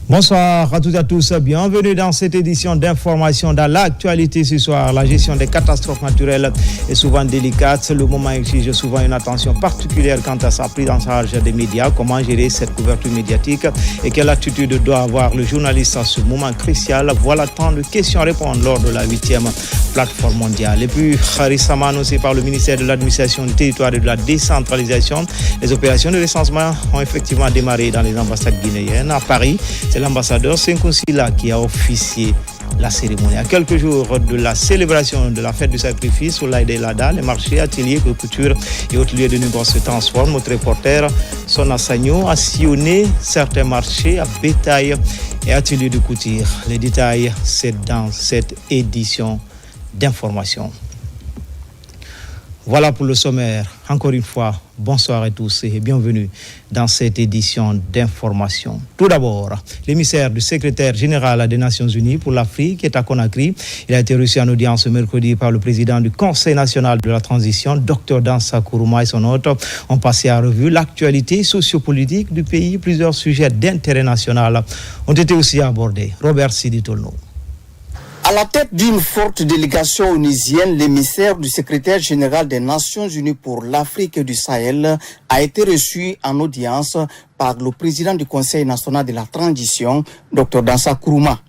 Bonsoir à toutes et à tous, bienvenue dans cette édition d'information dans l'actualité ce soir. La gestion des catastrophes naturelles est souvent délicate, le moment exige souvent une attention particulière quant à sa prise en charge des médias, comment gérer cette couverture médiatique et quelle attitude doit avoir le journaliste à ce moment crucial. Voilà tant de questions à répondre lors de la 8e plateforme mondiale. Et puis récemment annoncé par le ministère de l'administration du territoire et de la décentralisation, les opérations de recensement ont effectivement démarré dans les ambassades guinéennes. À Paris, c'est l'ambassadeur Sekou Sylla qui a officié la cérémonie. À quelques jours de la célébration de la fête du sacrifice au Laïdé Lada, les marchés, ateliers, couture et autres lieux de négoce se transforment. Notre reporter Sona Sagno a sillonné certains marchés à bétail et ateliers de couture. Les détails, c'est dans cette édition d'information. Voilà pour le sommaire. Encore une fois, bonsoir à tous et bienvenue dans cette édition d'information. Tout d'abord, l'émissaire du secrétaire général des Nations Unies pour l'Afrique est à Conakry. Il a été reçu en audience ce mercredi par le président du Conseil national de la transition, Dr Dansa Kourouma, et son hôte ont passé à revue l'actualité sociopolitique du pays. Plusieurs sujets d'intérêt national ont été aussi abordés. Robert Sidi Tolno. À la tête d'une forte délégation onusienne, l'émissaire du secrétaire général des Nations Unies pour l'Afrique et du Sahel a été reçu en audience par le président du Conseil national de la transition, Dr Dansa Kourouma.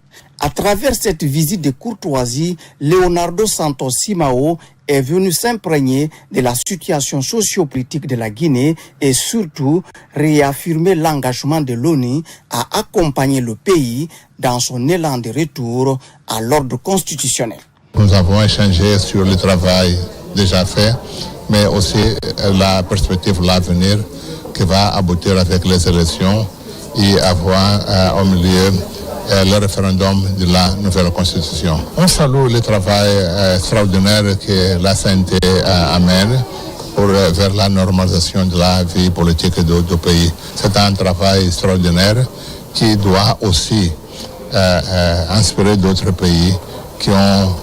À travers cette visite de courtoisie, Leonardo Santos Simao est venu s'imprégner de la situation sociopolitique de la Guinée et surtout réaffirmer l'engagement de l'ONU à accompagner le pays dans son élan de retour à l'ordre constitutionnel. Nous avons échangé sur le travail déjà fait, mais aussi la perspective de l'avenir qui va aboutir avec les élections et avoir au milieu le référendum de la nouvelle constitution. On salue le travail extraordinaire que la CNT amène vers la normalisation de la vie politique du pays. C'est un travail extraordinaire qui doit aussi inspirer d'autres pays qui ont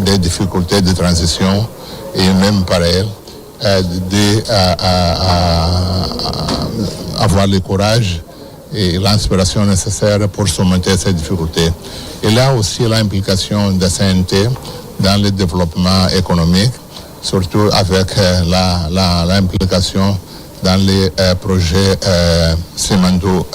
des difficultés de transition et même pareil, avoir le courage et l'inspiration nécessaire pour surmonter ces difficultés. Il y a aussi l'implication de la CNT dans le développement économique, surtout avec l'implication dans les projets Cemento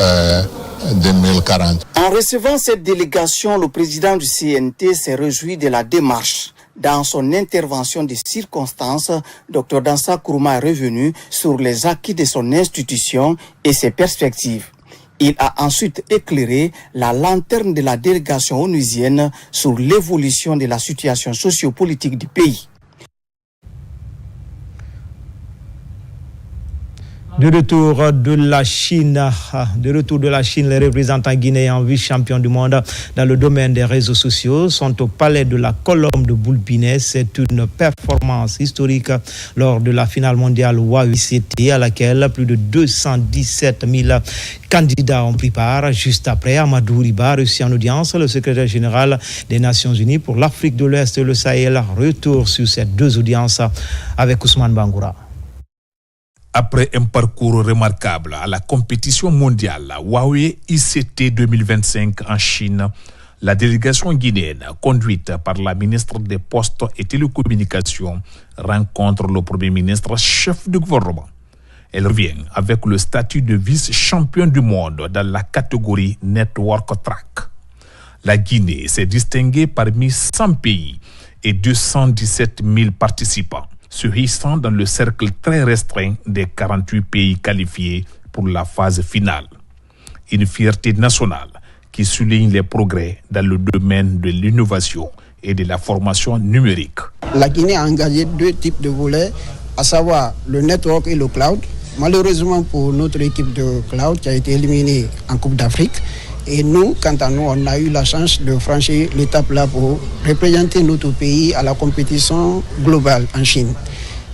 2040. En recevant cette délégation, le président du CNT s'est réjoui de la démarche. Dans son intervention de circonstances, Dr Dansa Kourouma est revenu sur les acquis de son institution et ses perspectives. Il a ensuite éclairé la lanterne de la délégation onusienne sur l'évolution de la situation sociopolitique du pays. De retour de la Chine, les représentants guinéens vice-champions du monde dans le domaine des réseaux sociaux sont au palais de la Colombe de Boulpinès. C'est une performance historique lors de la finale mondiale WAUCT à laquelle plus de 217 000 candidats ont pris part. Juste après, Amadou Riba, reçu en audience, le secrétaire général des Nations Unies pour l'Afrique de l'Ouest et le Sahel. Retour sur ces deux audiences avec Ousmane Bangoura. Après un parcours remarquable à la compétition mondiale Huawei ICT 2025 en Chine, la délégation guinéenne, conduite par la ministre des Postes et Télécommunications, rencontre le Premier ministre chef du gouvernement. Elle revient avec le statut de vice-champion du monde dans la catégorie Network Track. La Guinée s'est distinguée parmi 100 pays et 217 000 participants, se hissant dans le cercle très restreint des 48 pays qualifiés pour la phase finale. Une fierté nationale qui souligne les progrès dans le domaine de l'innovation et de la formation numérique. La Guinée a engagé deux types de volets, à savoir le network et le cloud. Malheureusement pour notre équipe de cloud qui a été éliminée en Coupe d'Afrique, et nous, quant à nous, on a eu la chance de franchir l'étape là pour représenter notre pays à la compétition globale en Chine.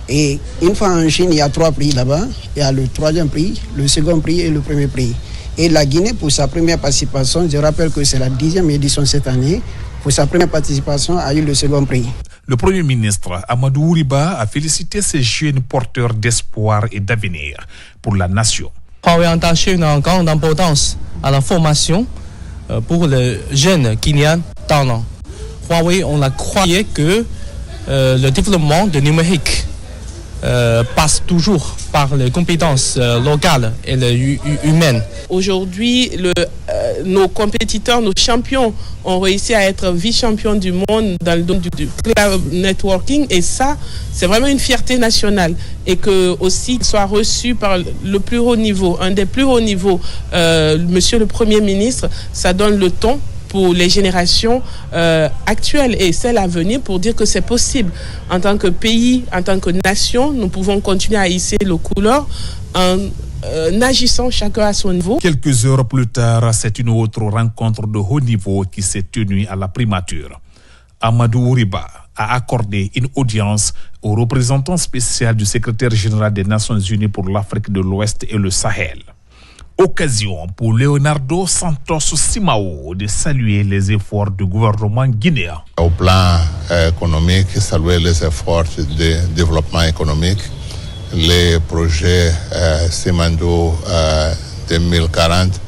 Et une fois en Chine, il y a 3 prix là-bas. Il y a le 3e prix, le 2e prix et le 1er prix. Et la Guinée, pour sa première participation, je rappelle que c'est la 10e édition cette année, pour sa première participation, a eu le 2e prix. Le Premier ministre Amadou Riba a félicité ces jeunes porteurs d'espoir et d'avenir pour la nation. Huawei attache une grande importance à la formation pour les jeunes Guinéens talents. Huawei, on a croyé que le développement du numérique passe toujours par les compétences locales et humaines. Aujourd'hui, nos compétiteurs, nos champions ont réussi à être vice-champions du monde dans le domaine du cloud networking, et ça, c'est vraiment une fierté nationale, et que aussi soit reçu par le plus haut niveau, un des plus hauts niveaux, Monsieur le Premier ministre, ça donne le ton pour les générations actuelles et celles à venir, pour dire que c'est possible. En tant que pays, en tant que nation, nous pouvons continuer à hisser le couleur en agissant chacun à son niveau. Quelques heures plus tard, c'est une autre rencontre de haut niveau qui s'est tenue à la primature. Amadou Ouriba a accordé une audience au représentant spécial du secrétaire général des Nations Unies pour l'Afrique de l'Ouest et le Sahel. Occasion pour Leonardo Santos Simao de saluer les efforts du gouvernement guinéen. Au plan économique, saluer les efforts de développement économique, les projets Simando 2040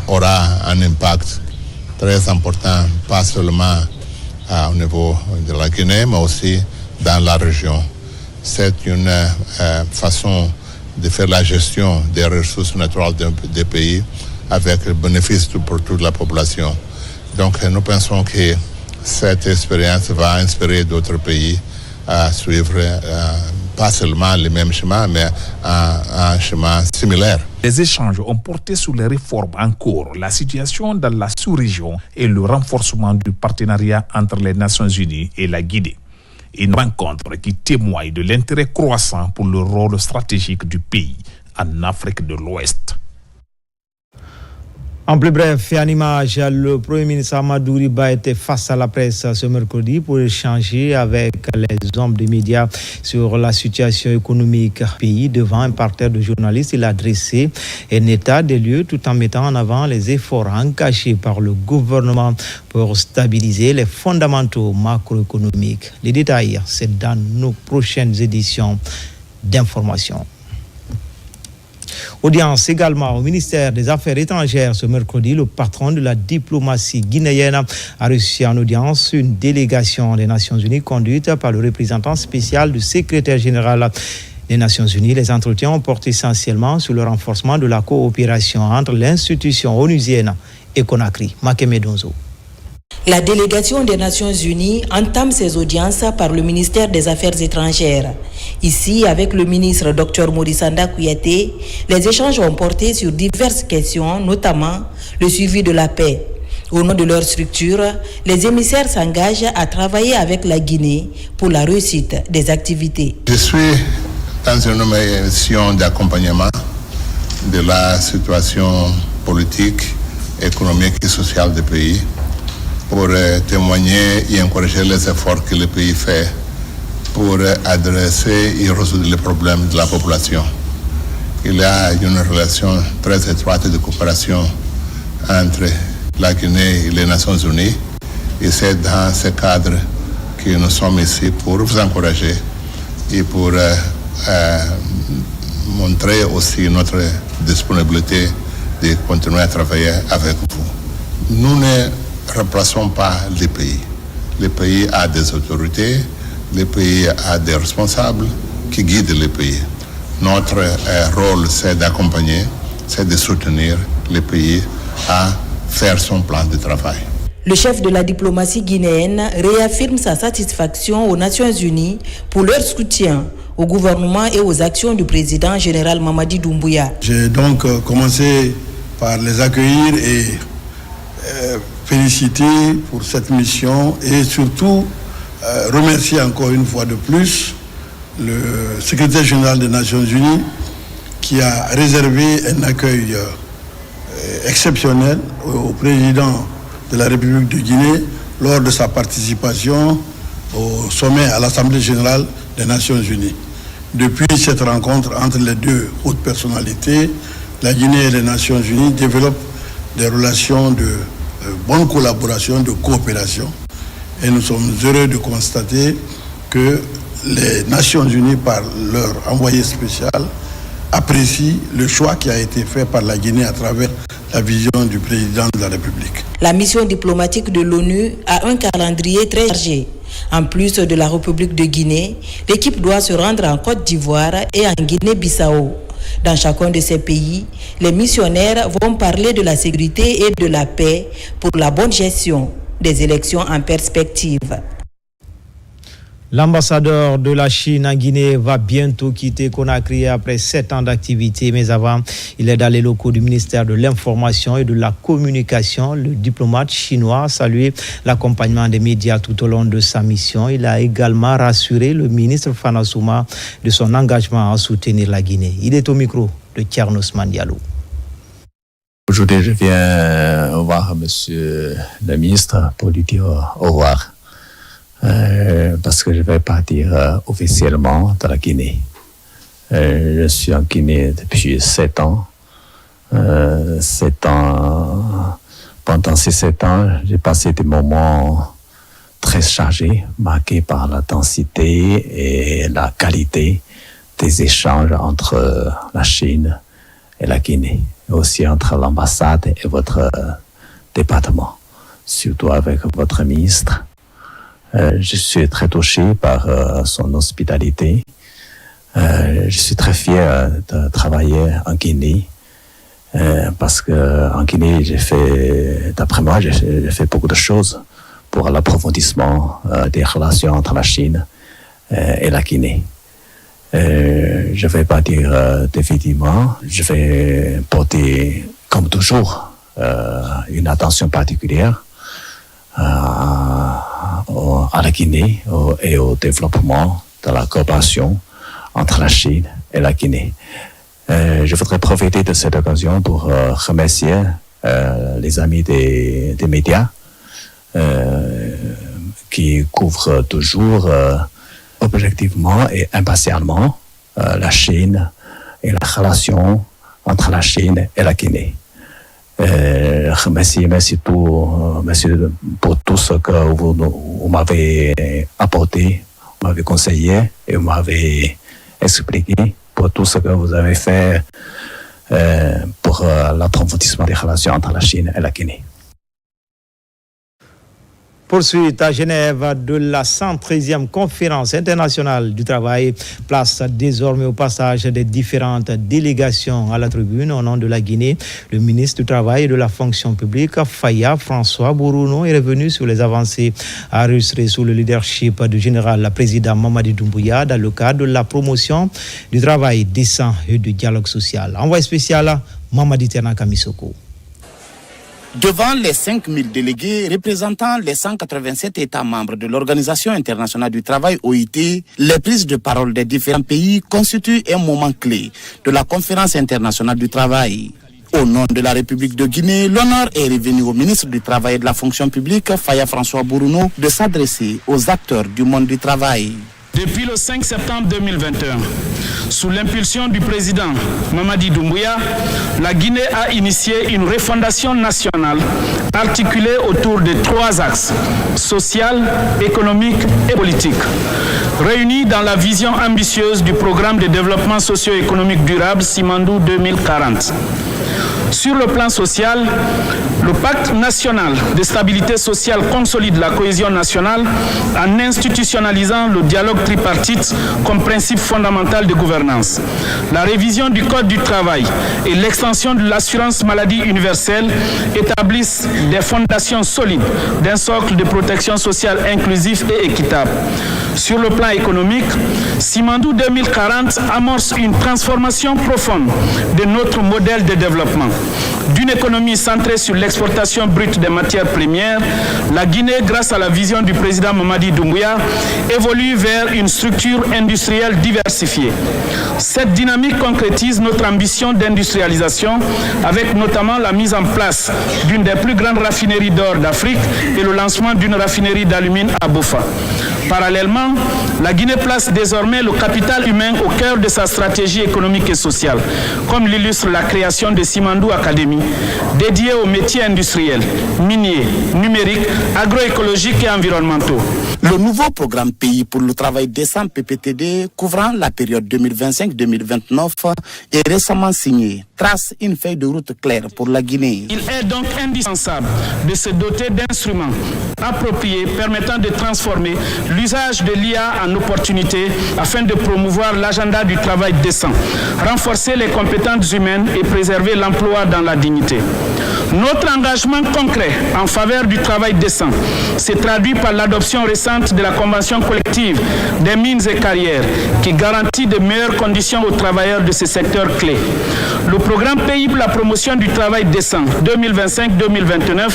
aura un impact très important, pas seulement au niveau de la Guinée, mais aussi dans la région. C'est une façon de faire la gestion des ressources naturelles des pays avec le bénéfice pour toute la population. Donc nous pensons que cette expérience va inspirer d'autres pays à suivre pas seulement le même chemin, mais un chemin similaire. Les échanges ont porté sur les réformes en cours, la situation dans la sous-région et le renforcement du partenariat entre les Nations Unies et la Guinée. Une rencontre qui témoigne de l'intérêt croissant pour le rôle stratégique du pays en Afrique de l'Ouest. En plus bref et en image, le Premier ministre Amadou Ouriba était face à la presse ce mercredi pour échanger avec les hommes des médias sur la situation économique du pays. Devant un parterre de journalistes, il a dressé un état des lieux tout en mettant en avant les efforts engagés par le gouvernement pour stabiliser les fondamentaux macroéconomiques. Les détails, c'est dans nos prochaines éditions d'information. Audience également au ministère des Affaires étrangères ce mercredi. Le patron de la diplomatie guinéenne a reçu en audience une délégation des Nations Unies conduite par le représentant spécial du secrétaire général des Nations Unies. Les entretiens ont porté essentiellement sur le renforcement de la coopération entre l'institution onusienne et Conakry. Makeme Donzo. La délégation des Nations Unies entame ses audiences par le ministère des Affaires étrangères. Ici, avec le ministre Dr Morisanda Kouyaté, les échanges ont porté sur diverses questions, notamment le suivi de la paix. Au nom de leur structure, les émissaires s'engagent à travailler avec la Guinée pour la réussite des activités. Je suis dans une mission d'accompagnement de la situation politique, économique et sociale du pays, pour témoigner et encourager les efforts que le pays fait pour adresser et résoudre les problèmes de la population. Il y a une relation très étroite de coopération entre la Guinée et les Nations Unies, et c'est dans ce cadre que nous sommes ici pour vous encourager et pour montrer aussi notre disponibilité de continuer à travailler avec vous. Nous ne remplaçons pas les pays. Le pays a des autorités, le pays a des responsables qui guident le pays. Notre rôle, c'est d'accompagner, c'est de soutenir le pays à faire son plan de travail. Le chef de la diplomatie guinéenne réaffirme sa satisfaction aux Nations Unies pour leur soutien au gouvernement et aux actions du président général Mamadi Doumbouya. J'ai donc commencé par les accueillir et féliciter pour cette mission et surtout remercier encore une fois de plus le secrétaire général des Nations Unies qui a réservé un accueil exceptionnel au président de la République de Guinée lors de sa participation au sommet à l'Assemblée générale des Nations Unies. Depuis cette rencontre entre les deux hautes personnalités, la Guinée et les Nations Unies développent des relations de bonne collaboration, de coopération. Et nous sommes heureux de constater que les Nations Unies, par leur envoyé spécial, apprécient le choix qui a été fait par la Guinée à travers la vision du président de la République. La mission diplomatique de l'ONU a un calendrier très chargé. En plus de la République de Guinée, l'équipe doit se rendre en Côte d'Ivoire et en Guinée-Bissau. Dans chacun de ces pays, les missionnaires vont parler de la sécurité et de la paix pour la bonne gestion des élections en perspective. L'ambassadeur de la Chine en Guinée va bientôt quitter Conakry après 7 ans d'activité. Mais avant, il est dans les locaux du ministère de l'Information et de la Communication. Le diplomate chinois a salué l'accompagnement des médias tout au long de sa mission. Il a également rassuré le ministre Fana Souma de son engagement à soutenir la Guinée. Il est au micro de Thiernos Mandialo. Aujourd'hui, je viens voir monsieur le ministre pour lui dire au revoir. Parce que je vais partir officiellement de la Guinée. Je suis en Guinée depuis 7 ans. 7 ans. Pendant ces 7 ans, j'ai passé des moments très chargés, marqués par la densité et la qualité des échanges entre la Chine et la Guinée, et aussi entre l'ambassade et votre département, surtout avec votre ministre. Je suis très touché par son hospitalité. Je suis très fier de travailler en Guinée parce que en Guinée, d'après moi, j'ai fait beaucoup de choses pour l'approfondissement des relations entre la Chine et la Guinée. Je vais pas dire définitivement. Je vais porter, comme toujours, une attention particulière à la Guinée et au développement de la coopération entre la Chine et la Guinée. Je voudrais profiter de cette occasion pour remercier les amis des médias qui couvrent toujours objectivement et impartialement la Chine et la relation entre la Chine et la Guinée. Merci pour tout ce que vous m'avez apporté, vous m'avez conseillé et vous m'avez expliqué pour tout ce que vous avez fait pour l'approfondissement des relations entre la Chine et la Guinée. Poursuite à Genève de la 113e conférence internationale du travail. Place désormais au passage des différentes délégations à la tribune au nom de la Guinée. Le ministre du Travail et de la fonction publique, Faya François Bourouno, est revenu sur les avancées enregistrées sous le leadership du général président Mamadi Doumbouya dans le cadre de la promotion du travail décent et du dialogue social. Envoyé spécial, Mamadi Ternaka Misoko. Devant les 5000 délégués représentant les 187 États membres de l'Organisation internationale du travail OIT, les prises de parole des différents pays constituent un moment clé de la conférence internationale du travail. Au nom de la République de Guinée, l'honneur est revenu au ministre du Travail et de la fonction publique, Faya François Bourouno, de s'adresser aux acteurs du monde du travail. Depuis le 5 septembre 2021, sous l'impulsion du président Mamadi Doumbouya, la Guinée a initié une refondation nationale articulée autour de 3 axes, social, économique et politique, réunis dans la vision ambitieuse du programme de développement socio-économique durable Simandou 2040. Sur le plan social, le pacte national de stabilité sociale consolide la cohésion nationale en institutionnalisant le dialogue tripartite comme principe fondamental de gouvernance. La révision du Code du travail et l'extension de l'assurance maladie universelle établissent des fondations solides d'un socle de protection sociale inclusif et équitable. Sur le plan économique, Simandou 2040 amorce une transformation profonde de notre modèle de développement. D'une économie centrée sur l'exportation brute des matières premières, la Guinée, grâce à la vision du président Mamadi Doumbouya, évolue vers une structure industrielle diversifiée. Cette dynamique concrétise notre ambition d'industrialisation avec notamment la mise en place d'une des plus grandes raffineries d'or d'Afrique et le lancement d'une raffinerie d'alumine à Bofa. Parallèlement, la Guinée place désormais le capital humain au cœur de sa stratégie économique et sociale, comme l'illustre la création de Simandou Academy, dédiée aux métiers industriels, miniers, numériques, agroécologiques et environnementaux. Le nouveau programme Pays pour le travail décent PPTD couvrant la période 2025-2029 est récemment signé, trace une feuille de route claire pour la Guinée. Il est donc indispensable de se doter d'instruments appropriés permettant de transformer l'usage de l'IA en opportunité afin de promouvoir l'agenda du travail décent, renforcer les compétences humaines et préserver l'emploi dans la dignité. Notre engagement concret en faveur du travail décent s'est traduit par l'adoption récente de la Convention collective des mines et carrières qui garantit de meilleures conditions aux travailleurs de ces secteurs clés. Le programme Pays pour la promotion du travail décent 2025-2029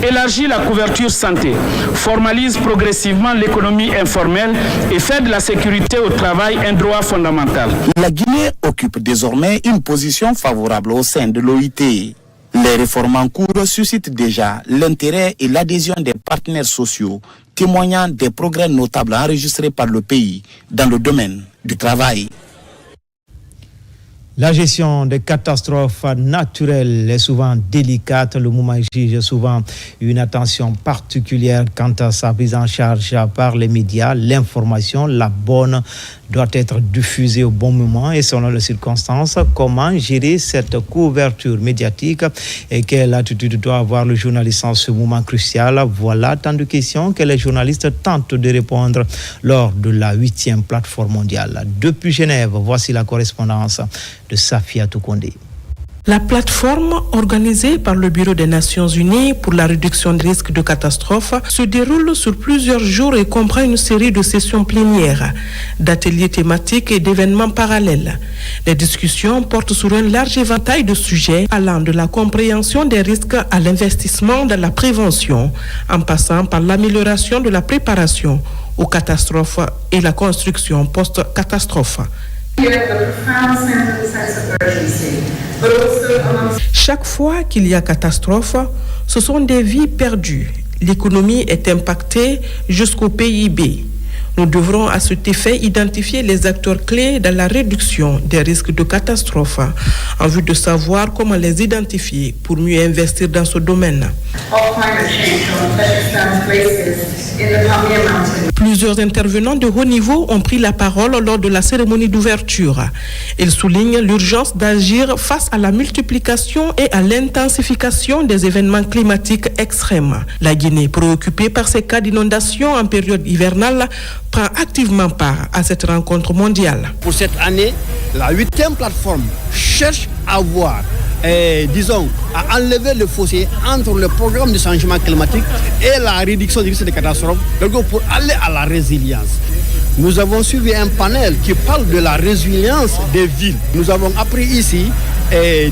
élargit la couverture santé, formalise progressivement l'économie informelle et fait de la sécurité au travail un droit fondamental. La Guinée occupe désormais une position favorable au sein de l'OIT. Les réformes en cours suscitent déjà l'intérêt et l'adhésion des partenaires sociaux, témoignant des progrès notables enregistrés par le pays dans le domaine du travail. La gestion des catastrophes naturelles est souvent délicate. Le mouvement exige souvent une attention particulière quant à sa prise en charge par les médias. L'information, la bonne, doit être diffusée au bon moment et selon les circonstances. Comment gérer cette couverture médiatique et quelle attitude doit avoir le journaliste en ce moment crucial? Voilà tant de questions que les journalistes tentent de répondre lors de la 8e plateforme mondiale. Depuis Genève, voici la correspondance de Safia Toukondé. La plateforme organisée par le Bureau des Nations Unies pour la réduction des risques de catastrophes se déroule sur plusieurs jours et comprend une série de sessions plénières, d'ateliers thématiques et d'événements parallèles. Les discussions portent sur un large éventail de sujets allant de la compréhension des risques à l'investissement dans la prévention, en passant par l'amélioration de la préparation aux catastrophes et la construction post-catastrophe. Chaque fois qu'il y a catastrophe, ce sont des vies perdues. L'économie est impactée jusqu'au PIB. Nous devrons à cet effet identifier les acteurs clés dans la réduction des risques de catastrophe en vue de savoir comment les identifier pour mieux investir dans ce domaine. Plusieurs intervenants de haut niveau ont pris la parole lors de la cérémonie d'ouverture. Ils soulignent l'urgence d'agir face à la multiplication et à l'intensification des événements climatiques extrêmes. La Guinée, préoccupée par ces cas d'inondation en période hivernale, prend activement part à cette rencontre mondiale. Pour cette année, la 8e plateforme cherche à voir, à enlever le fossé entre le programme de changement climatique et la réduction des risques de catastrophes, donc pour aller à la résilience. Nous avons suivi un panel qui parle de la résilience des villes. Nous avons appris ici, les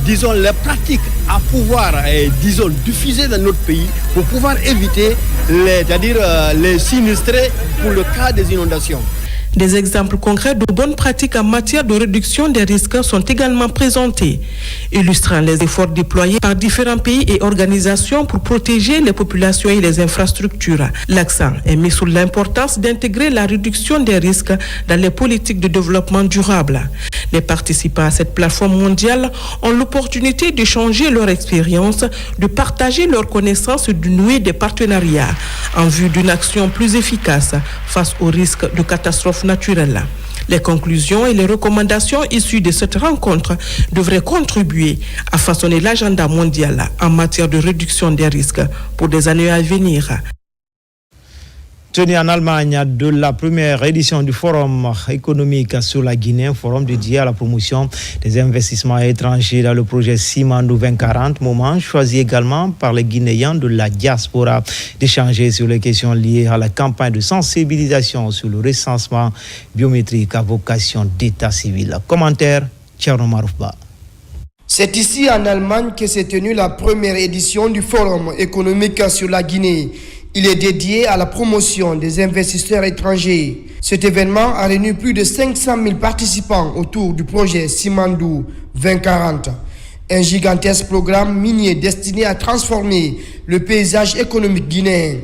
pratiques à pouvoir, diffuser dans notre pays pour pouvoir éviter les sinistrés pour le cas des inondations. Des exemples concrets de bonnes pratiques en matière de réduction des risques sont également présentés, illustrant les efforts déployés par différents pays et organisations pour protéger les populations et les infrastructures. L'accent est mis sur l'importance d'intégrer la réduction des risques dans les politiques de développement durable. Les participants à cette plateforme mondiale ont l'opportunité d'échanger leur expérience, de partager leurs connaissances et de nouer des partenariats en vue d'une action plus efficace face aux risques de catastrophes naturelles. Les conclusions et les recommandations issues de cette rencontre devraient contribuer à façonner l'agenda mondial en matière de réduction des risques pour des années à venir. Tenu en Allemagne de la première édition du Forum économique sur la Guinée, un forum dédié à la promotion des investissements étrangers dans le projet Simandou 2040, moment choisi également par les Guinéens de la diaspora d'échanger sur les questions liées à la campagne de sensibilisation sur le recensement biométrique à vocation d'état civil. Commentaire, Tcherno Maroufba. C'est ici en Allemagne que s'est tenue la première édition du Forum économique sur la Guinée. Il est dédié à la promotion des investisseurs étrangers. Cet événement a réuni plus de 500 000 participants autour du projet Simandou 2040. Un gigantesque programme minier destiné à transformer le paysage économique guinéen.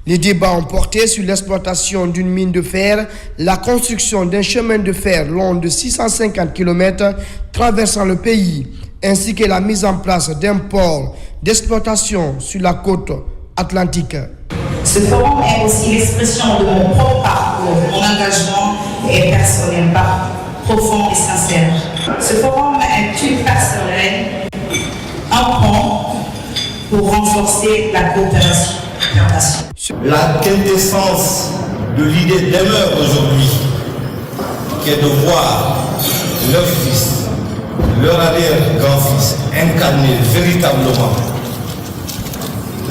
Les débats ont porté sur l'exploitation d'une mine de fer, la construction d'un chemin de fer long de 650 km traversant le pays, ainsi que la mise en place d'un port d'exploitation sur la côte atlantique. Ce forum est aussi l'expression de mon propre parcours. Mon engagement est personnel, profond et sincère. Ce forum est une personnelle, un pont pour renforcer la coopération. La quintessence de l'idée demeure aujourd'hui, qui est de voir leurs fils, leur arrière-grand-fils incarner véritablement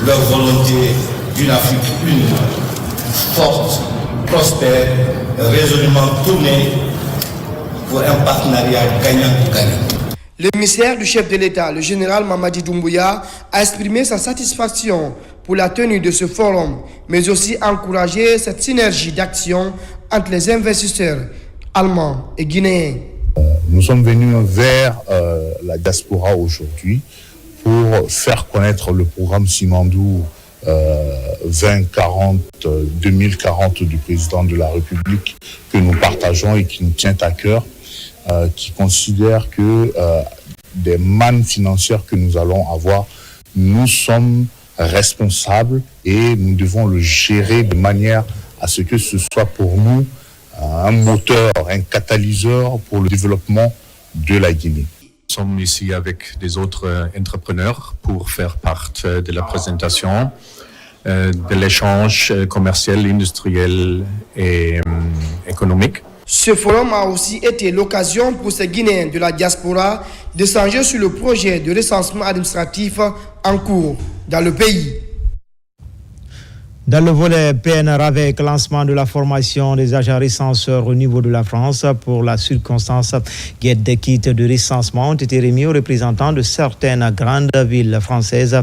leur volonté d'une Afrique unie, forte, prospère, résolument tournée pour un partenariat gagnant-gagnant. L'émissaire du chef de l'État, le général Mamadi Doumbouya, a exprimé sa satisfaction pour la tenue de ce forum, mais aussi encouragé cette synergie d'action entre les investisseurs allemands et guinéens. Nous sommes venus vers la diaspora aujourd'hui pour faire connaître le programme Simandou 2040 du président de la République que nous partageons et qui nous tient à cœur, qui considère que des mannes financières que nous allons avoir, nous sommes responsables et nous devons le gérer de manière à ce que ce soit pour nous un moteur, un catalyseur pour le développement de la Guinée. Nous sommes ici avec des autres entrepreneurs pour faire partie de la présentation de l'échange commercial, industriel et économique. Ce forum a aussi été l'occasion pour ces Guinéens de la diaspora d'échanger sur le projet de recensement administratif en cours dans le pays. Dans le volet PNR, avec lancement de la formation des agents recenseurs au niveau de la France pour la circonstance, des kits de recensement ont été remis aux représentants de certaines grandes villes françaises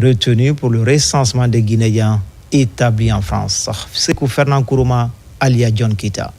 retenues pour le recensement des Guinéens établis en France. C'est Fernand Kourouma, alias John Kita.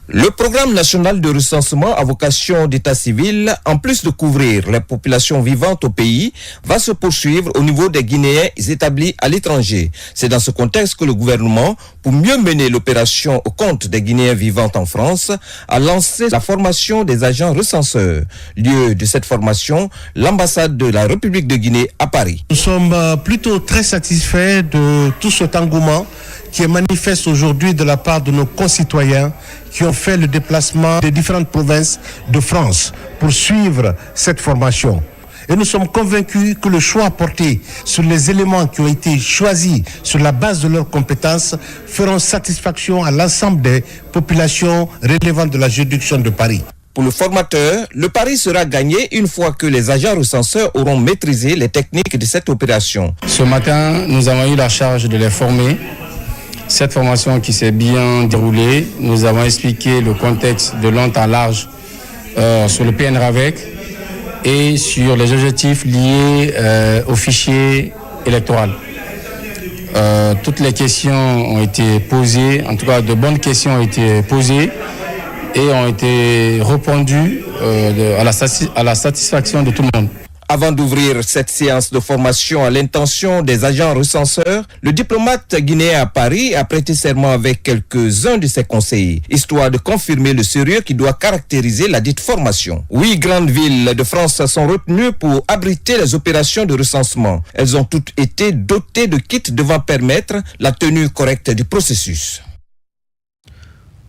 Le programme national de recensement à vocation d'état civil, en plus de couvrir les populations vivantes au pays, va se poursuivre au niveau des Guinéens établis à l'étranger. C'est dans ce contexte que le gouvernement, pour mieux mener l'opération au compte des Guinéens vivants en France, a lancé la formation des agents recenseurs. Lieu de cette formation, l'ambassade de la République de Guinée à Paris. Nous sommes plutôt très satisfaits de tout cet engouement qui est manifeste aujourd'hui de la part de nos concitoyens qui ont fait le déplacement des différentes provinces de France pour suivre cette formation. Et nous sommes convaincus que le choix porté sur les éléments qui ont été choisis sur la base de leurs compétences feront satisfaction à l'ensemble des populations relevant de la juridiction de Paris. Pour le formateur, le pari sera gagné une fois que les agents recenseurs auront maîtrisé les techniques de cette opération. Ce matin, nous avons eu la charge de les former. Cette formation qui s'est bien déroulée, nous avons expliqué le contexte de long en large sur le PNRAVEC et sur les objectifs liés au fichier électoral. Toutes les questions ont été posées, en tout cas de bonnes questions ont été posées et ont été répondues à la satisfaction de tout le monde. Avant d'ouvrir cette séance de formation à l'intention des agents recenseurs, le diplomate guinéen à Paris a prêté serment avec quelques-uns de ses conseillers, histoire de confirmer le sérieux qui doit caractériser la dite formation. 8 grandes villes de France sont retenues pour abriter les opérations de recensement. Elles ont toutes été dotées de kits devant permettre la tenue correcte du processus.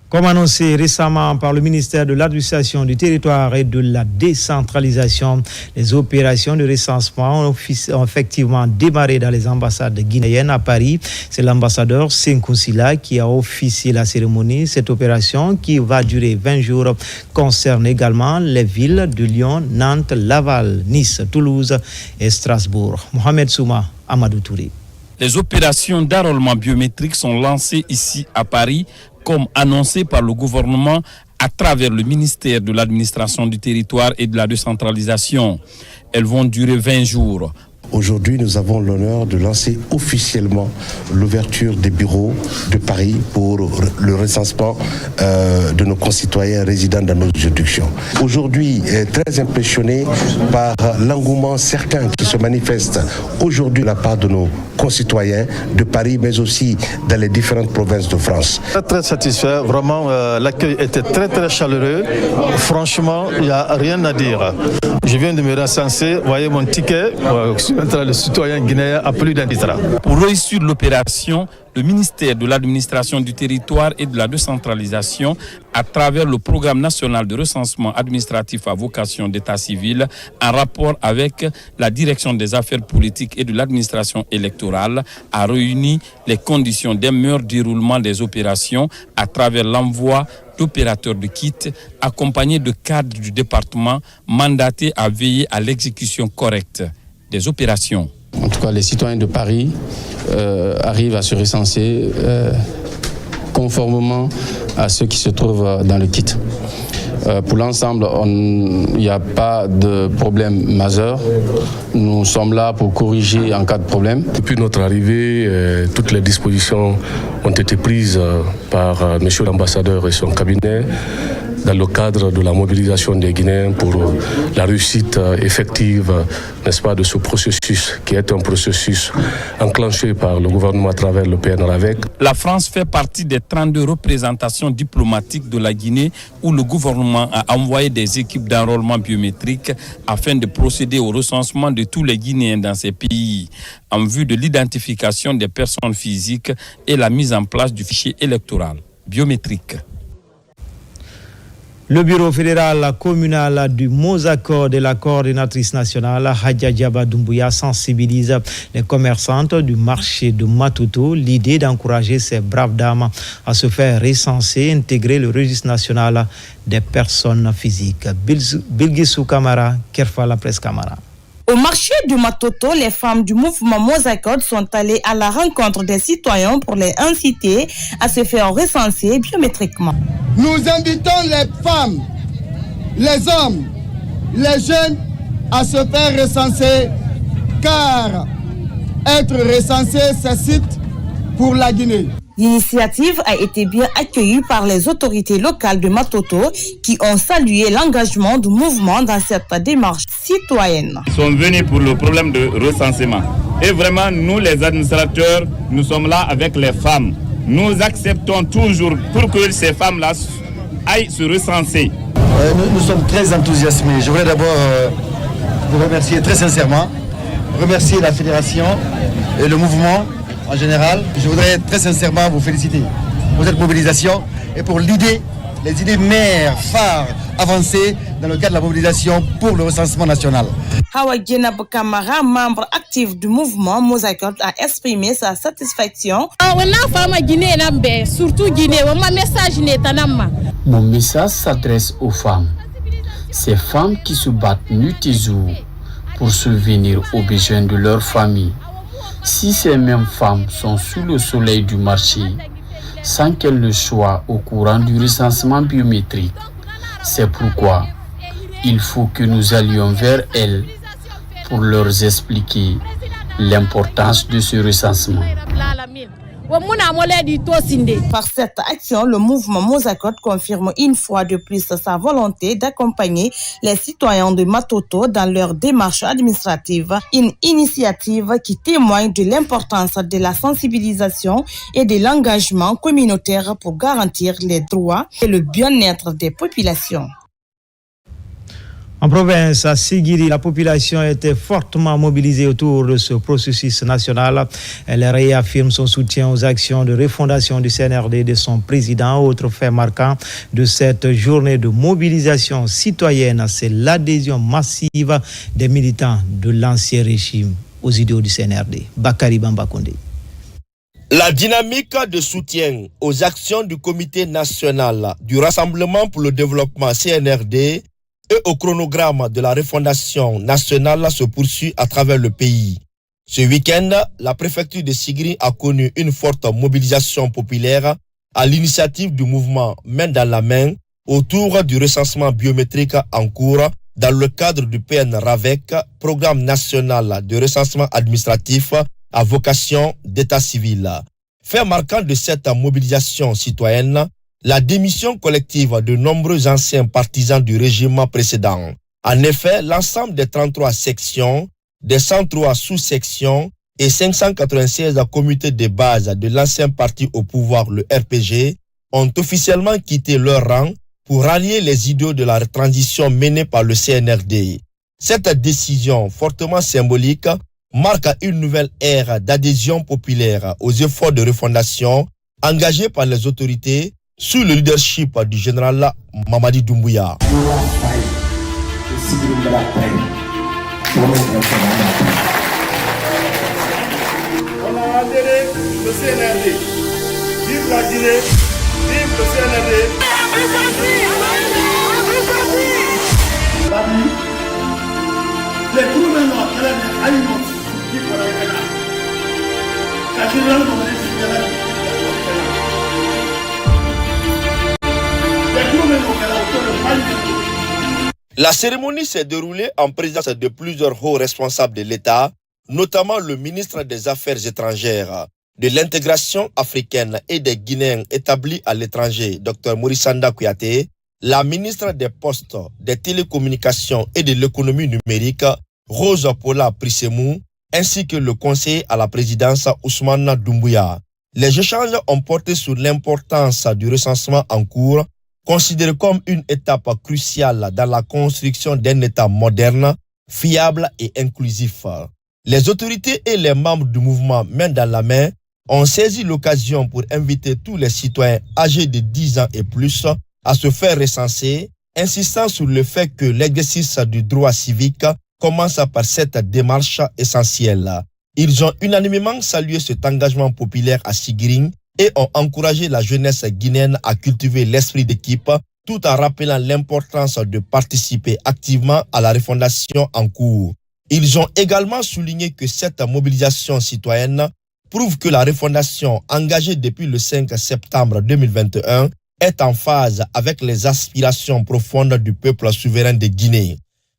Comme annoncé récemment par le ministère de l'Administration du Territoire et de la Décentralisation, les opérations de recensement ont effectivement démarré dans les ambassades guinéennes à Paris. C'est l'ambassadeur Senkou Sila qui a officié la cérémonie. Cette opération, qui va durer 20 jours, concerne également les villes de Lyon, Nantes, Laval, Nice, Toulouse et Strasbourg. Mohamed Souma, Amadou Touré. Les opérations d'enrôlement biométrique sont lancées ici à Paris, comme annoncé par le gouvernement à travers le ministère de l'Administration du Territoire et de la Décentralisation. Elles vont durer 20 jours. Aujourd'hui, nous avons l'honneur de lancer officiellement l'ouverture des bureaux de Paris pour le recensement de nos concitoyens résidant dans nos juridictions. Aujourd'hui, très impressionné par l'engouement certain qui se manifeste aujourd'hui de la part de nos concitoyens de Paris, mais aussi dans les différentes provinces de France. Très satisfait, vraiment l'accueil était très chaleureux. Franchement, il n'y a rien à dire. Je viens de me recenser, voyez mon ticket, permettre aux citoyens guinéens à plus d'un titre. Pour réussir l'opération, le ministère de l'administration du territoire et de la décentralisation, à travers le programme national de recensement administratif à vocation d'état civil, en rapport avec la direction des affaires politiques et de l'administration électorale, a réuni les conditions d'un meilleur déroulement des opérations à travers l'envoi d'opérateurs de kits accompagnés de cadres du département mandatés à veiller à l'exécution correcte des opérations. En tout cas, les citoyens de Paris arrivent à se recenser conformément à ce qui se trouve dans le kit. Pour l'ensemble, il n'y a pas de problème majeur. Nous sommes là pour corriger en cas de problème. Depuis notre arrivée, toutes les dispositions ont été prises par M. l'ambassadeur et son cabinet dans le cadre de la mobilisation des Guinéens pour la réussite effective, n'est-ce pas, de ce processus qui est un processus enclenché par le gouvernement à travers le PNRAVEC. La France fait partie des 32 représentations diplomatiques de la Guinée où le gouvernement a envoyé des équipes d'enrôlement biométrique afin de procéder au recensement de tous les Guinéens dans ces pays en vue de l'identification des personnes physiques et la mise en place du fichier électoral biométrique. Le bureau fédéral communal du Mosaccord et la coordinatrice nationale Hadja Diaba Doumbouya sensibilise les commerçantes du marché de Matoto. L'idée d'encourager ces braves dames à se faire recenser, intégrer le registre national des personnes physiques. Bilgisou Kamara, Kerfa la presse Kamara. Au marché du Matoto, les femmes du mouvement Mosaccord sont allées à la rencontre des citoyens pour les inciter à se faire recenser biométriquement. Nous invitons les femmes, les hommes, les jeunes à se faire recenser car être recensé, c'est site pour la Guinée. L'initiative a été bien accueillie par les autorités locales de Matoto qui ont salué l'engagement du mouvement dans cette démarche citoyenne. Ils sont venus pour le problème de recensement. Et vraiment, nous les administrateurs, nous sommes là avec les femmes. Nous acceptons toujours pour que ces femmes-là aillent se recenser. Nous sommes très enthousiasmés. Je voudrais d'abord vous remercier très sincèrement, remercier la fédération et le mouvement en général. Je voudrais très sincèrement vous féliciter pour cette mobilisation et pour les idées mères, phares, avancées dans le cadre de la mobilisation pour le recensement national. Hawa Djenab Kamara, membre actif du mouvement Mosaccord, a exprimé sa satisfaction. Mon message s'adresse aux femmes. Ces femmes qui se battent nuit et jour pour subvenir aux besoins de leur famille. Si ces mêmes femmes sont sous le soleil du marché, sans qu'elles le soient au courant du recensement biométrique, c'est pourquoi il faut que nous allions vers elles pour leur expliquer l'importance de ce recensement. Par cette action, le mouvement Mosaccord confirme une fois de plus sa volonté d'accompagner les citoyens de Matoto dans leur démarche administrative, une initiative qui témoigne de l'importance de la sensibilisation et de l'engagement communautaire pour garantir les droits et le bien-être des populations. En province, à Sigiri, la population était fortement mobilisée autour de ce processus national. Elle réaffirme son soutien aux actions de refondation du CNRD de son président. Autre fait marquant de cette journée de mobilisation citoyenne, c'est l'adhésion massive des militants de l'ancien régime aux idéaux du CNRD. Bakari Bambakonde. La dynamique de soutien aux actions du comité national du Rassemblement pour le développement CNRD et au chronogramme de la refondation nationale se poursuit à travers le pays. Ce week-end, la préfecture de Sigiri a connu une forte mobilisation populaire à l'initiative du mouvement Main dans la main autour du recensement biométrique en cours dans le cadre du PNRAVEC, Programme national de recensement administratif à vocation d'état civil. Fait marquant de cette mobilisation citoyenne, la démission collective de nombreux anciens partisans du régime précédent. En effet, l'ensemble des 33 sections, des 103 sous-sections et 596 comités de base de l'ancien parti au pouvoir, le RPG, ont officiellement quitté leur rang pour rallier les idéaux de la transition menée par le CNRD. Cette décision fortement symbolique marque une nouvelle ère d'adhésion populaire aux efforts de refondation engagés par les autorités sous le leadership du général Mamadi Doumbouya. On a adhéré le CNRD. Vive la Guinée, vive le CNRD. La cérémonie s'est déroulée en présence de plusieurs hauts responsables de l'État, notamment le ministre des Affaires étrangères, de l'intégration africaine et des Guinéens établis à l'étranger, Dr Maurice Sanda Kouyaté, la ministre des Postes, des Télécommunications et de l'économie numérique, Rose Paula Prissemou, ainsi que le conseiller à la présidence Ousmane Doumbouya. Les échanges ont porté sur l'importance du recensement en cours, considéré comme une étape cruciale dans la construction d'un État moderne, fiable et inclusif. Les autorités et les membres du mouvement main dans la main ont saisi l'occasion pour inviter tous les citoyens âgés de 10 ans et plus à se faire recenser, insistant sur le fait que l'exercice du droit civique commence par cette démarche essentielle. Ils ont unanimement salué cet engagement populaire à Sigring et ont encouragé la jeunesse guinéenne à cultiver l'esprit d'équipe tout en rappelant l'importance de participer activement à la refondation en cours. Ils ont également souligné que cette mobilisation citoyenne prouve que la refondation engagée depuis le 5 septembre 2021 est en phase avec les aspirations profondes du peuple souverain de Guinée.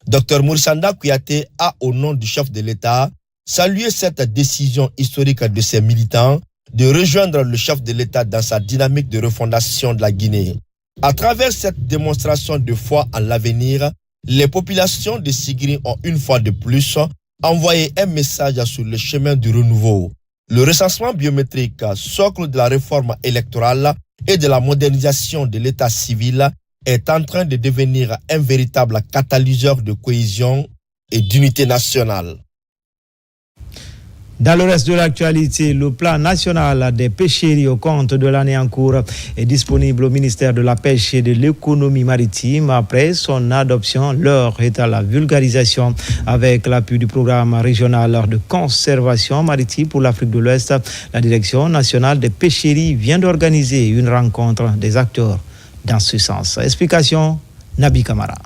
Dr Maurice Sanda Kouyaté a, au nom du chef de l'État, salué cette décision historique de ses militants de rejoindre le chef de l'État dans sa dynamique de refondation de la Guinée. À travers cette démonstration de foi en l'avenir, les populations de Sigiri ont une fois de plus envoyé un message sur le chemin du renouveau. Le recensement biométrique, socle de la réforme électorale et de la modernisation de l'État civil, est en train de devenir un véritable catalyseur de cohésion et d'unité nationale. Dans le reste de l'actualité, le plan national des pêcheries au compte de l'année en cours est disponible au ministère de la Pêche et de l'Économie maritime. Après son adoption, l'heure est à la vulgarisation avec l'appui du programme régional de conservation maritime pour l'Afrique de l'Ouest. La Direction nationale des pêcheries vient d'organiser une rencontre des acteurs dans ce sens. Explication, Nabi Kamara.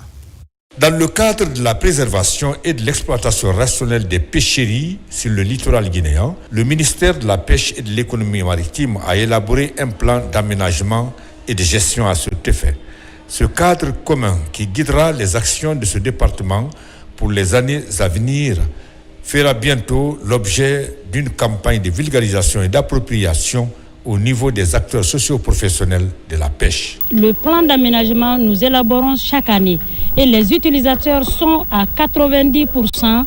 Dans le cadre de la préservation et de l'exploitation rationnelle des pêcheries sur le littoral guinéen, le ministère de la Pêche et de l'Économie maritime a élaboré un plan d'aménagement et de gestion à cet effet. Ce cadre commun qui guidera les actions de ce département pour les années à venir fera bientôt l'objet d'une campagne de vulgarisation et d'appropriation au niveau des acteurs socio-professionnels de la pêche. Le plan d'aménagement, nous élaborons chaque année et les utilisateurs sont à 90%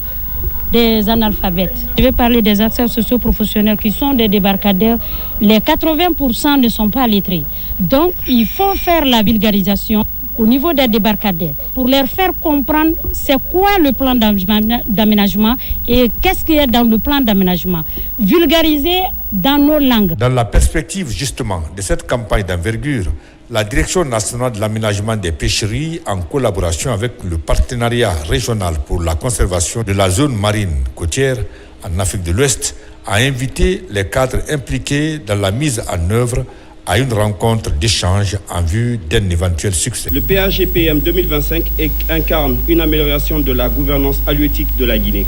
des analphabètes. Je vais parler des acteurs socio-professionnels qui sont des débarcadères. Les 80% ne sont pas lettrés. Donc, il faut faire la vulgarisation au niveau des débarcadères pour leur faire comprendre c'est quoi le plan d'aménagement et qu'est-ce qu'il y a dans le plan d'aménagement. Vulgariser dans nos langues. Dans la perspective justement de cette campagne d'envergure, la Direction nationale de l'aménagement des pêcheries, en collaboration avec le partenariat régional pour la conservation de la zone marine côtière en Afrique de l'Ouest, a invité les cadres impliqués dans la mise en œuvre à une rencontre d'échange en vue d'un éventuel succès. Le PAGPM 2025 incarne une amélioration de la gouvernance halieutique de la Guinée.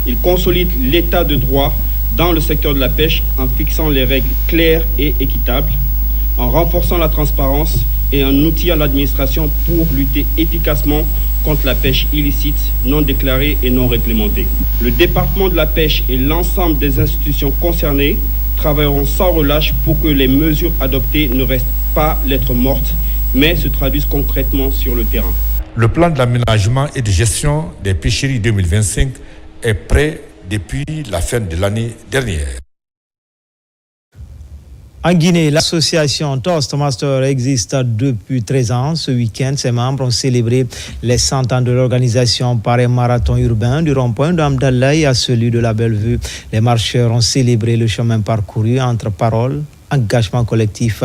Il consolide l'état de droit dans le secteur de la pêche en fixant les règles claires et équitables, en renforçant la transparence et en outillant l'administration pour lutter efficacement contre la pêche illicite, non déclarée et non réglementée. Le département de la pêche et l'ensemble des institutions concernées travailleront sans relâche pour que les mesures adoptées ne restent pas lettre morte, mais se traduisent concrètement sur le terrain. Le plan d'aménagement et de gestion des pêcheries 2025 est prêt depuis la fin de l'année dernière. En Guinée, l'association Toastmaster existe depuis 13 ans. Ce week-end, ses membres ont célébré les 100 ans de l'organisation par un marathon urbain du rond-point d'Amdalaï à celui de la Bellevue. Les marcheurs ont célébré le chemin parcouru entre paroles, engagement collectif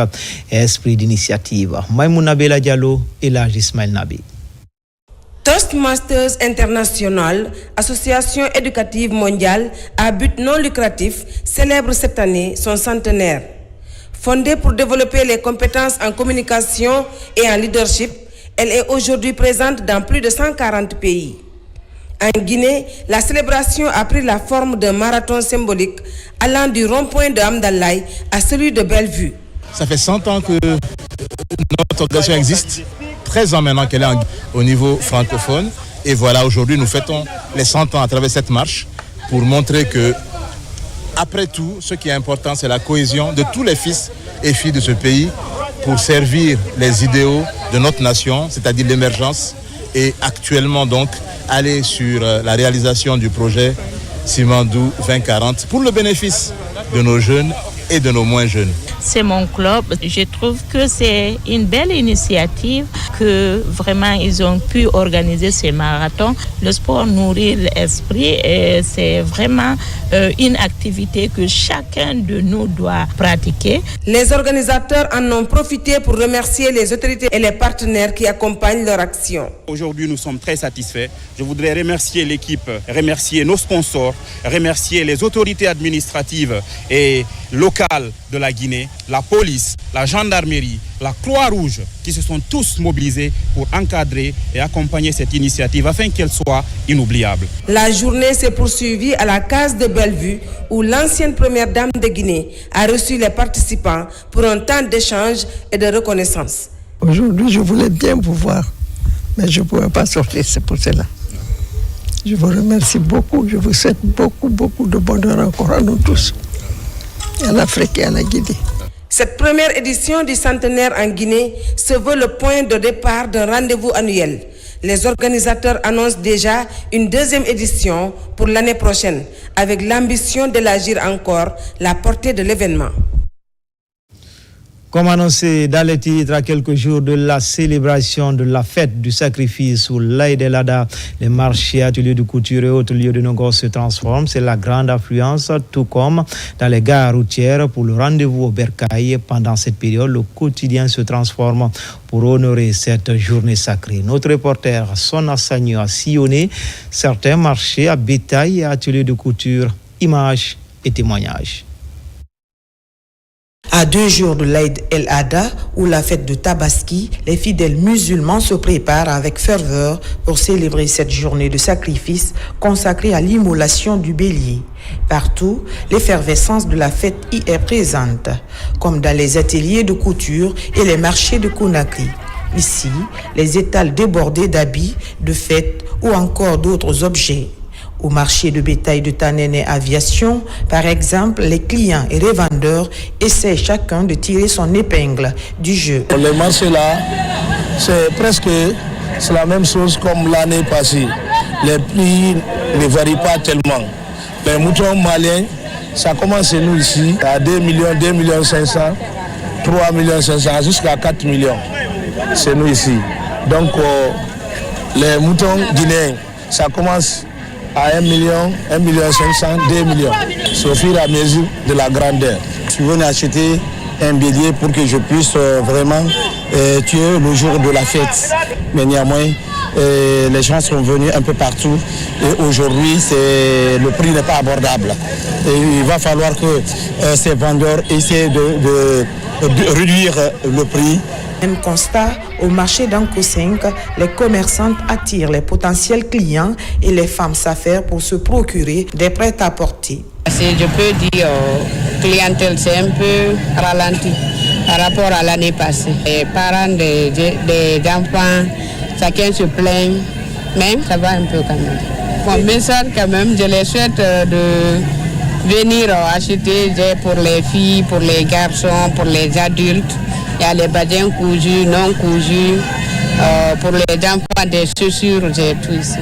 et esprit d'initiative. Maïmouna Bella Diallo et l'âge Ismaël Nabi. Toastmasters International, association éducative mondiale à but non lucratif, célèbre cette année son centenaire. Fondée pour développer les compétences en communication et en leadership, elle est aujourd'hui présente dans plus de 140 pays. En Guinée, la célébration a pris la forme d'un marathon symbolique allant du rond-point de Amdalaï à celui de Bellevue. Ça fait 100 ans que notre organisation existe, 13 ans maintenant qu'elle est au niveau francophone. Et voilà, aujourd'hui, nous fêtons les 100 ans à travers cette marche pour montrer que, après tout, ce qui est important, c'est la cohésion de tous les fils et filles de ce pays pour servir les idéaux de notre nation, c'est-à-dire l'émergence, et actuellement donc aller sur la réalisation du projet Simandou 2040 pour le bénéfice de nos jeunes et de nos moins jeunes. C'est mon club. Je trouve que c'est une belle initiative que vraiment ils ont pu organiser ce marathon. Le sport nourrit l'esprit et c'est vraiment une activité que chacun de nous doit pratiquer. Les organisateurs en ont profité pour remercier les autorités et les partenaires qui accompagnent leur action. Aujourd'hui, nous sommes très satisfaits. Je voudrais remercier l'équipe, remercier nos sponsors, remercier les autorités administratives et locales de la Guinée, la police, la gendarmerie, la Croix-Rouge, qui se sont tous mobilisés pour encadrer et accompagner cette initiative afin qu'elle soit inoubliable. La journée s'est poursuivie à la case de Bellevue où l'ancienne première dame de Guinée a reçu les participants pour un temps d'échange et de reconnaissance. Aujourd'hui, je voulais bien vous voir, mais je ne pouvais pas sortir, c'est pour cela. Je vous remercie beaucoup, je vous souhaite beaucoup de bonheur encore à nous tous, à l'Afrique et à la Guinée. Cette première édition du centenaire en Guinée se veut le point de départ d'un rendez-vous annuel. Les organisateurs annoncent déjà une deuxième édition pour l'année prochaine, avec l'ambition d'élargir encore la portée de l'événement. Comme annoncé dans les titres, à quelques jours de la célébration de la fête du sacrifice ou l'Aïd el-Adha, les marchés, ateliers de couture et autres lieux de négoce se transforment. C'est la grande affluence, tout comme dans les gares routières pour le rendez-vous au Bercail. Pendant cette période, le quotidien se transforme pour honorer cette journée sacrée. Notre reporter Sona Sagno a sillonné certains marchés à bétail et ateliers de couture, images et témoignages. À 2 jours de l'Aïd el-Adha ou la fête de Tabaski, les fidèles musulmans se préparent avec ferveur pour célébrer cette journée de sacrifice consacrée à l'immolation du bélier. Partout, l'effervescence de la fête y est présente, comme dans les ateliers de couture et les marchés de Conakry. Ici, les étals débordés d'habits, de fêtes ou encore d'autres objets. Au marché de bétail de Tanene Aviation, par exemple, les clients et revendeurs essaient chacun de tirer son épingle du jeu. Les marchés là, c'est la même chose comme l'année passée. Les prix ne varient pas tellement. Les moutons maliens, ça commence chez nous ici à 2 millions, 2 millions 500, 3 millions 500 jusqu'à 4 millions. C'est nous ici. Donc les moutons guinéens, ça commence à 1 million, 1 million 500, 2 millions. C'est au fur et à mesure de la grandeur. Je suis venu acheter un bélier pour que je puisse vraiment tuer le jour de la fête. Mais néanmoins, les gens sont venus un peu partout et aujourd'hui, le prix n'est pas abordable. Et il va falloir que ces vendeurs essaient de réduire le prix. Même constat, au marché d'Anko 5, les commerçantes attirent les potentiels clients et les femmes s'affairent pour se procurer des prêt-à-porter. Je peux dire, clientèle, c'est un peu ralenti par rapport à l'année passée. Les parents des enfants, chacun se plaigne, mais ça va un peu quand même. Bon, mais ça, quand même, je les souhaite de venir acheter pour les filles, pour les garçons, pour les adultes. Il y a les badins cousus, non cousus, pour les enfants des chaussures, j'ai tout ici.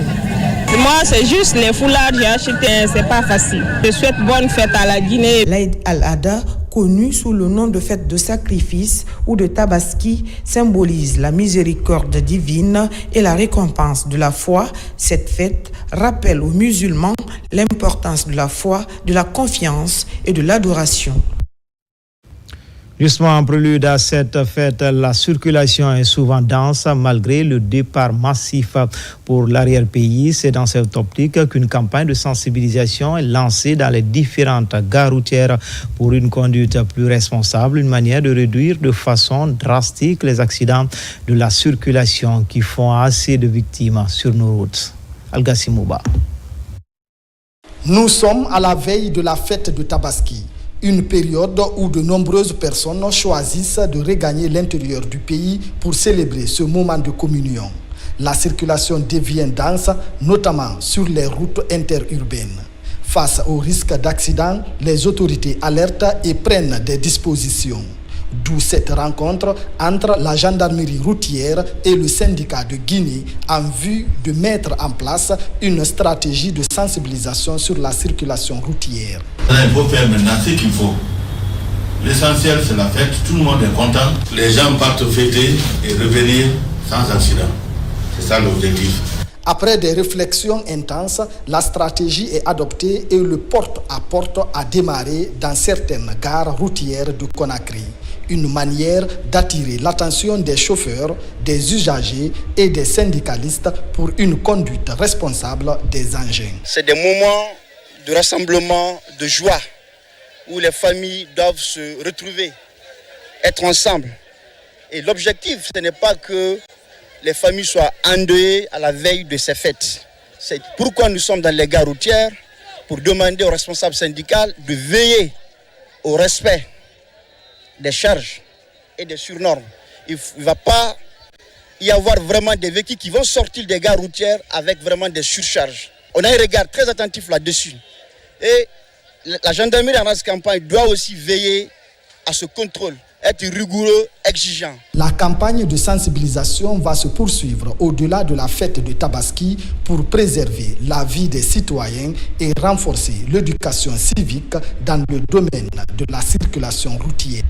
Moi, c'est juste les foulards, j'ai acheté, c'est pas facile. Je souhaite bonne fête à la Guinée. L'Aïd el-Adha connue sous le nom de fête de sacrifice ou de Tabaski, symbolise la miséricorde divine et la récompense de la foi. Cette fête rappelle aux musulmans l'importance de la foi, de la confiance et de l'adoration. Justement, en prélude à cette fête, la circulation est souvent dense malgré le départ massif pour l'arrière-pays. C'est dans cette optique qu'une campagne de sensibilisation est lancée dans les différentes gares routières pour une conduite plus responsable, une manière de réduire de façon drastique les accidents de la circulation qui font assez de victimes sur nos routes. Algassi Mouba. Nous sommes à la veille de la fête de Tabaski. Une période où de nombreuses personnes choisissent de regagner l'intérieur du pays pour célébrer ce moment de communion. La circulation devient dense, notamment sur les routes interurbaines. Face au risque d'accident, les autorités alertent et prennent des dispositions. D'où cette rencontre entre la gendarmerie routière et le syndicat de Guinée en vue de mettre en place une stratégie de sensibilisation sur la circulation routière. Il faut faire maintenant ce qu'il faut. L'essentiel, c'est la fête, tout le monde est content. Les gens partent fêter et revenir sans accident. C'est ça l'objectif. Après des réflexions intenses, la stratégie est adoptée et le porte-à-porte a démarré dans certaines gares routières de Conakry. Une manière d'attirer l'attention des chauffeurs, des usagers et des syndicalistes pour une conduite responsable des engins. C'est des moments de rassemblement, de joie, où les familles doivent se retrouver, être ensemble. Et l'objectif, ce n'est pas que les familles soient endeuillées à la veille de ces fêtes. C'est pourquoi nous sommes dans les gares routières, pour demander aux responsables syndicaux de veiller au respect des charges et des surnormes. Il ne va pas y avoir vraiment des véhicules qui vont sortir des gares routières avec vraiment des surcharges. On a un regard très attentif là-dessus. Et la gendarmerie en race campagne doit aussi veiller à ce contrôle, être rigoureux, exigeant. La campagne de sensibilisation va se poursuivre au-delà de la fête de Tabaski pour préserver la vie des citoyens et renforcer l'éducation civique dans le domaine de la circulation routière.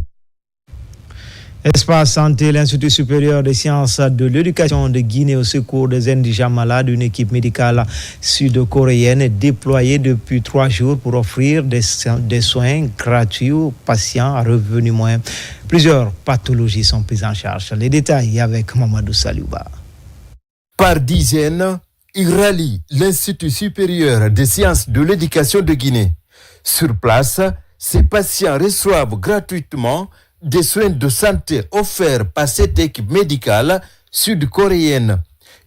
Espace Santé, l'Institut supérieur des sciences de l'éducation de Guinée au secours des indigents malades, une équipe médicale sud-coréenne est déployée depuis 3 jours pour offrir des soins gratuits aux patients à revenus moyens. Plusieurs pathologies sont prises en charge. Les détails avec Mamadou Saliouba. Par dizaines, ils rallient l'Institut supérieur des sciences de l'éducation de Guinée. Sur place, ces patients reçoivent gratuitement des soins de santé offerts par cette équipe médicale sud-coréenne.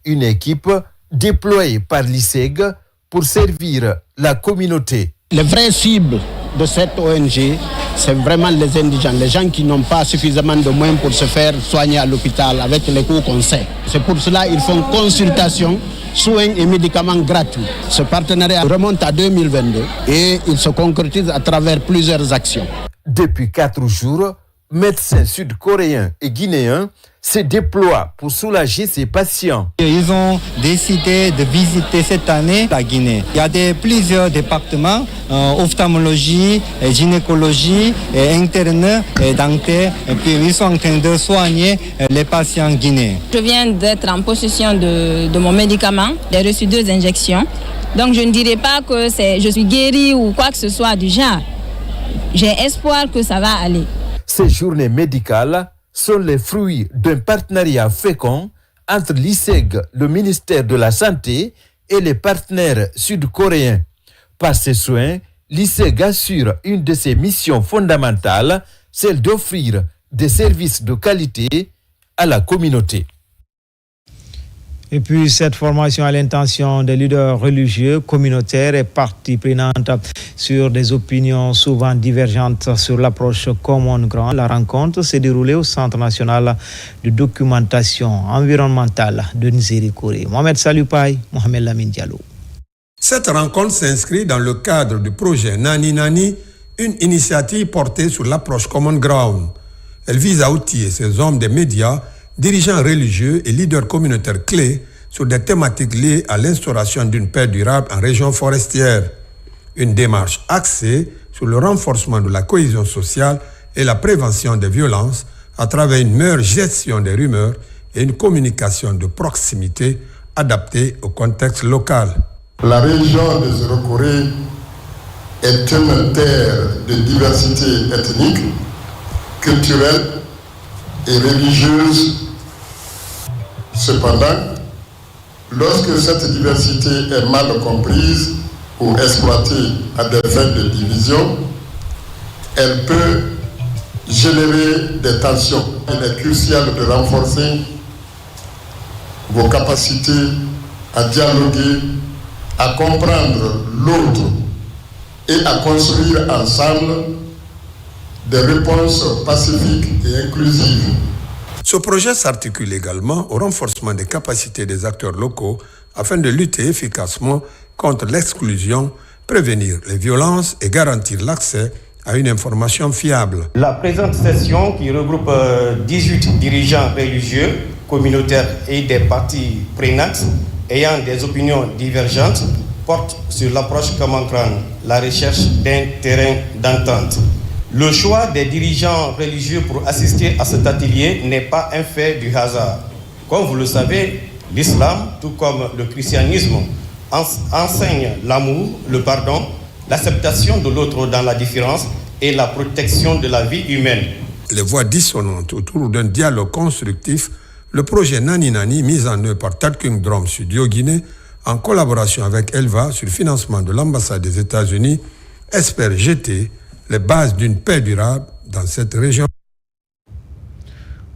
Une équipe déployée par l'ISEG pour servir la communauté. Les vraies cibles de cette ONG, c'est vraiment les indigents, les gens qui n'ont pas suffisamment de moyens pour se faire soigner à l'hôpital avec les coûts qu'on sait. C'est pour cela qu'ils font consultation, soins et médicaments gratuits. Ce partenariat remonte à 2022 et il se concrétise à travers plusieurs actions. Depuis 4 jours, médecins sud-coréens et guinéens se déploient pour soulager ces patients. Ils ont décidé de visiter cette année la Guinée. Il y a plusieurs départements, ophtalmologie, gynécologie, interne, dentaire, et puis ils sont en train de soigner les patients guinéens. Je viens d'être en possession de mon médicament, j'ai reçu 2 injections. Donc je ne dirais pas que je suis guérie ou quoi que ce soit du genre. J'ai espoir que ça va aller. Ces journées médicales sont les fruits d'un partenariat fécond entre l'ISEG, le ministère de la Santé, et les partenaires sud-coréens. Par ces soins, l'ISEG assure une de ses missions fondamentales, celle d'offrir des services de qualité à la communauté. Et puis, cette formation à l'intention des leaders religieux, communautaires et parties prenantes sur des opinions souvent divergentes sur l'approche Common Ground. La rencontre s'est déroulée au Centre national de documentation environnementale de Nzérikori. Mohamed Saloupaï, Mohamed Lamine Diallo. Cette rencontre s'inscrit dans le cadre du projet Nani Nani, une initiative portée sur l'approche Common Ground. Elle vise à outiller ces hommes des médias, dirigeants religieux et leaders communautaires clés sur des thématiques liées à l'instauration d'une paix durable en région forestière. Une démarche axée sur sur le renforcement de la cohésion sociale et la prévention des violences à travers une meilleure gestion des rumeurs et une communication de proximité adaptée au contexte local. La région de Zéro-Corée est une terre de diversité ethnique, culturelle et religieuse. Cependant, lorsque cette diversité est mal comprise ou exploitée à des fins de division, elle peut générer des tensions. Il est crucial de renforcer vos capacités à dialoguer, à comprendre l'autre et à construire ensemble des réponses pacifiques et inclusives. Ce projet s'articule également au renforcement des capacités des acteurs locaux afin de lutter efficacement contre l'exclusion, prévenir les violences et garantir l'accès à une information fiable. La présente session, qui regroupe 18 dirigeants religieux, communautaires et des parties prenantes ayant des opinions divergentes, porte sur l'approche Kamankrane, la recherche d'un terrain d'entente. Le choix des dirigeants religieux pour assister à cet atelier n'est pas un fait du hasard. Comme vous le savez, l'islam, tout comme le christianisme, enseigne l'amour, le pardon, l'acceptation de l'autre dans la différence et la protection de la vie humaine. Les voix dissonantes autour d'un dialogue constructif, le projet Nani Nani, mis en œuvre par Talking Drum Studio Guinée, en collaboration avec Elva sur le financement de l'ambassade des États-Unis, espère jeter les bases d'une paix durable dans cette région.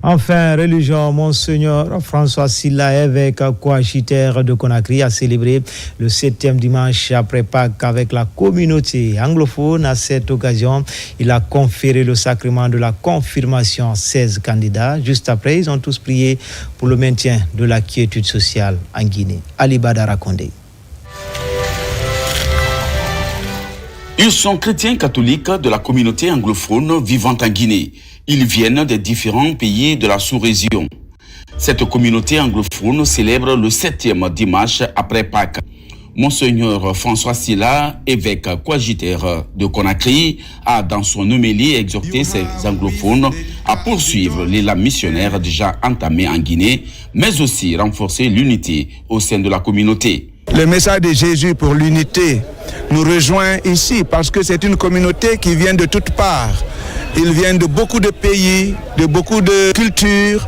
Enfin, religion, Monseigneur François Sylla, évêque coachitaire de Conakry, a célébré le 7e dimanche après Pâques avec la communauté anglophone. À cette occasion, il a conféré le sacrement de la confirmation à 16 candidats. Juste après, ils ont tous prié pour le maintien de la quiétude sociale en Guinée. Ali Badara Kondé. Ils sont chrétiens catholiques de la communauté anglophone vivant en Guinée. Ils viennent des différents pays de la sous-région. Cette communauté anglophone célèbre le 7e dimanche après Pâques. Monseigneur François Sylla, évêque coagitaire de Conakry, a dans son homélie exhorté ces anglophones à poursuivre l'élan missionnaire déjà entamé en Guinée, mais aussi renforcer l'unité au sein de la communauté. Le message de Jésus pour l'unité nous rejoint ici parce que c'est une communauté qui vient de toutes parts. Ils viennent de beaucoup de pays, de beaucoup de cultures.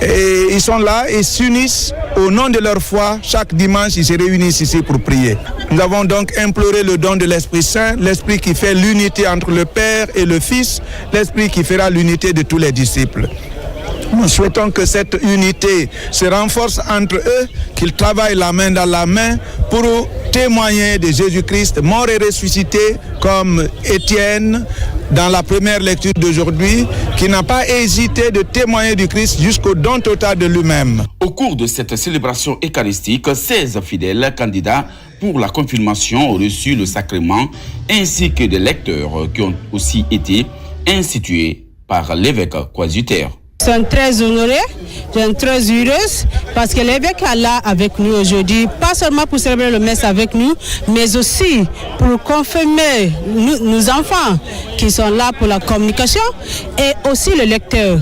Et ils sont là et s'unissent au nom de leur foi. Chaque dimanche, ils se réunissent ici pour prier. Nous avons donc imploré le don de l'Esprit Saint, l'Esprit qui fait l'unité entre le Père et le Fils, l'Esprit qui fera l'unité de tous les disciples. Nous souhaitons que cette unité se renforce entre eux, qu'ils travaillent la main dans la main pour témoigner de Jésus-Christ mort et ressuscité, comme Étienne dans la première lecture d'aujourd'hui, qui n'a pas hésité de témoigner du Christ jusqu'au don total de lui-même. Au cours de cette célébration eucharistique, 16 fidèles candidats pour la confirmation ont reçu le sacrement, ainsi que des lecteurs qui ont aussi été institués par l'évêque coadjuteur. Je suis très honorée, je suis très heureuse parce que l'évêque est là avec nous aujourd'hui, pas seulement pour célébrer le messe avec nous, mais aussi pour confirmer nos enfants qui sont là pour la communication et aussi le lecteur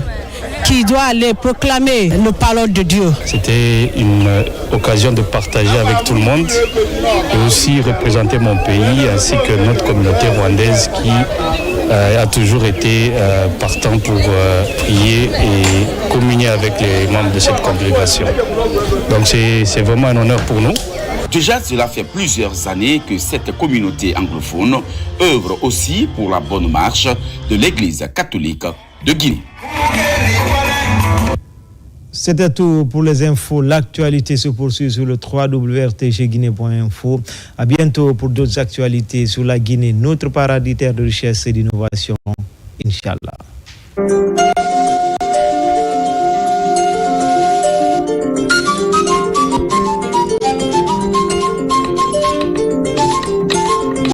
qui doit aller proclamer la parole de Dieu. C'était une occasion de partager avec tout le monde et aussi représenter mon pays ainsi que notre communauté rwandaise qui a toujours été partant pour prier et communier avec les membres de cette congrégation. Donc c'est vraiment un honneur pour nous. Déjà, cela fait plusieurs années que cette communauté anglophone œuvre aussi pour la bonne marche de l'Église catholique de Guinée. C'était tout pour les infos. L'actualité se poursuit sur le www.rtgguinée.info. À bientôt pour d'autres actualités sur la Guinée, notre paradis terre de richesse et d'innovation. Inch'Allah.